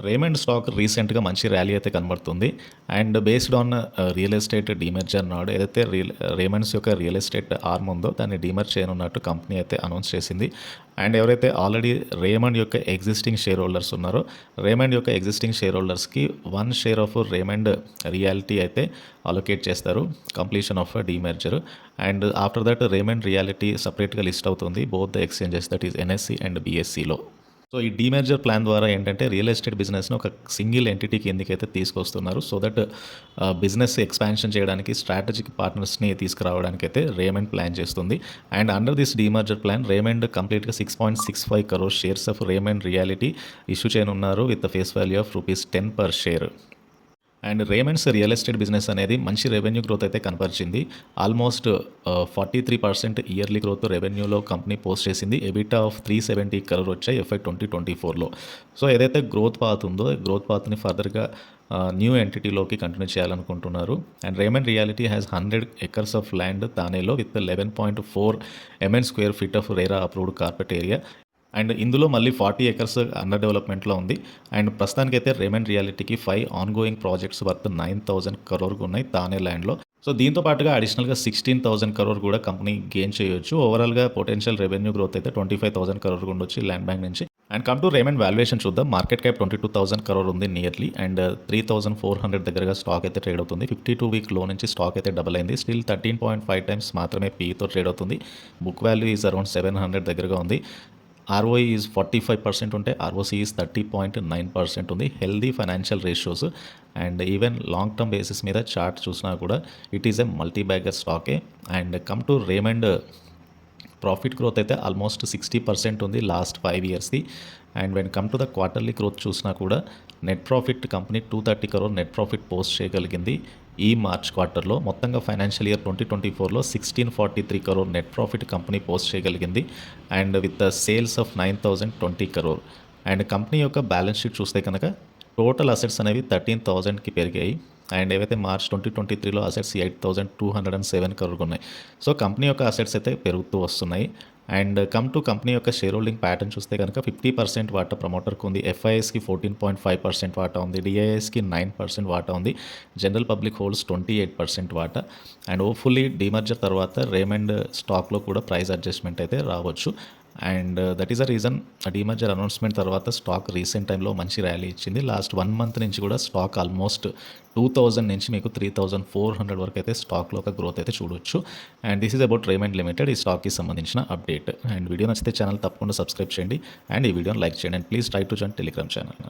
Raymond stock రీసెంట్‌గా మంచి rally అయితే కనబడుతుంది. And based on real estate demerger నాడు ఏదైతే రేమండ్స్ యొక్క రియల్ ఎస్టేట్ ఆర్మ్ ఉందో దాన్ని డీమర్జ్ చేయనున్నట్టు కంపెనీ అయితే అనౌన్స్ చేసింది. అండ్ ఎవరైతే ఆల్రెడీ రేమండ్ యొక్క ఎగ్జిస్టింగ్ షేర్ హోల్డర్స్ ఉన్నారో రేమండ్ యొక్క ఎగ్జిస్టింగ్ షేర్ హోల్డర్స్‌కి 1 షేర్ ఆఫ్ రేమండ్ రియాలిటీ అయితే అలొకేట్ చేస్తారు completion of demerger. And after that Raymond realty సెపరేట్‌గా లిస్ట్ అవుతుంది both the exchanges that is NSC and బీఎస్‌సిలో. సో ఈ డీమెర్జర్ ప్లాన్ ద్వారా ఏంటంటే రియల్ ఎస్టేట్ బిజినెస్‌ని ఒక సింగిల్ ఎంటిటీ కిందకైతే తీసుకొస్తున్నారు. సో దట్ బిజినెస్ ఎక్స్పాన్షన్ చేయడానికి స్ట్రాటజిక్ పార్ట్నర్స్‌ని తీసుకురావడానికైతే రేమండ్ ప్లాన్ చేస్తుంది. And under this demerger plan Raymond కంప్లీట్‌గా 6.65 crore shares of Raymond realty issue చేయనున్నారు with the face value of rupees 10 per share. And Raymond's real estate business అనేది మంచి revenue growth అయితే కనపరిచింది. ఆల్మోస్ట్ 43% ఇయర్లీ గ్రోత్ రెవెన్యూలో company post చేసింది. EBITDA of 370 crore వచ్చాయి FY 2024లో. సో ఏదైతే గ్రోత్ పాత్ ఉందో గ్రోత్ పాత్ని ఫర్దర్గా న్యూ ఎంటిటీలోకి కంటిన్యూ చేయాలనుకుంటున్నారు. And Raymond realty has 100 acres of land థానేలో with 11.4 MN square feet of RERA approved carpet area. And ఇందులో మళ్ళీ 40 acres అండర్ డెవలప్మెంట్లో ఉంది. అండ్ ప్రస్తుతానికైతే రేమండ్ రియాలిటీకి 5 ఆన్గోయింగ్ ప్రాజెక్ట్స్ వర్త్ 9,000 crore ఉన్నాయి తానే ల్యాండ్లో. సో దీంతో పాటుగా అడిషనల్గా 16,000 crore కూడా కంపెనీ గెయిన్ చేయొచ్చు. ఓవరాల్గా పొటెన్షియల్ రెవెన్యూ గ్రోత్ అయితే 25,000 crore ఉండొచ్చు ల్యాండ్ బ్యాంక్ నుంచి. And come to Raymond valuation చూద్దాం. మార్కెట్ క్యాప్ 22,000 crore ఉంది నియర్లీ. అండ్ 3,400 దగ్గరగా స్టాక్ అయితే ట్రేడ్ అవుతుంది. 52 వీక్ లో నుంచి స్టాక్ అయితే డబల్ అయింది. స్టిల్ 13.5 times మాత్రమే పీతో ట్రేడ్ అవుతుంది. బుక్ వాల్యూ ఈజ్ అరౌండ్ 700 దగ్గరగా ఉంది. ROE ఈజ్ 45% ఉంటే ROC ఈజ్ 30.9% ఉంది. Healthy financial ratios. And even long term basis మీద చార్ట్ చూసినా కూడా it is a multi bagger స్టాకే. And come to Raymond profit growth అయితే ఆల్మోస్ట్ 60% ఉంది లాస్ట్ 5 yearsది. And when come to the quarterly growth చూసినా కూడా net profit company 230 crore net profit post చేయగలిగింది ఈ మార్చ్ క్వార్టర్లో. మొత్తంగా ఫైనాన్షియల్ ఇయర్ 2024లో 1643 crore net profit company post చేయగలిగింది. And with the sales of 9,020 crore. And company యొక్క బ్యాలెన్స్ షీట్ చూస్తే కనుక టోటల్ అసెట్స్ అనేవి 13,000కి పెరిగాయి. అండ్ ఏవైతే మార్చ్ 2023లో అసెట్స్ 8,207 crore ఉన్నాయి. సో కంపెనీ యొక్క అసెట్స్ అయితే పెరుగుతూ వస్తున్నాయి. అండ్ కమ్ టు కంపెనీ యొక్క షేర్ హోల్డింగ్ ప్యాటర్న్ చూస్తే కనుక 50% వాటా ప్రమోటర్కి ఉంది. FISకి 14.5% వాటా ఉంది. DISకి 9% వాటా ఉంది. జనరల్ పబ్లిక్ హోల్డ్స్ 28% వాటా. అండ్ హోప్ఫుల్లీ డీమర్జర్ తర్వాత రేమండ్ స్టాక్లో కూడా ప్రైస్ అడ్జస్ట్మెంట్ అయితే రావచ్చు. And that is a reason demerger announcement తర్వాత స్టాక్ రీసెంట్ టైంలో మంచి ర్యాలీ ఇచ్చింది. లాస్ట్ 1 month నుంచి కూడా స్టాక్ ఆల్మోస్ట్ 2,000 నుంచి మీకు 3,400 వరకు అయితే స్టాక్లో ఒక గ్రోత్ అయితే చూడొచ్చు. And this is about Raymond limited ఈ స్టాక్కి సంబంధించిన అప్డేట్. అండ్ వీడియో నచ్చితే ఛానల్ తప్పకుండా సబ్స్క్రైబ్ చేయండి. అండ్ ఈ వీడియోని లైక్ చేయండి. And please try to join Telegram channel.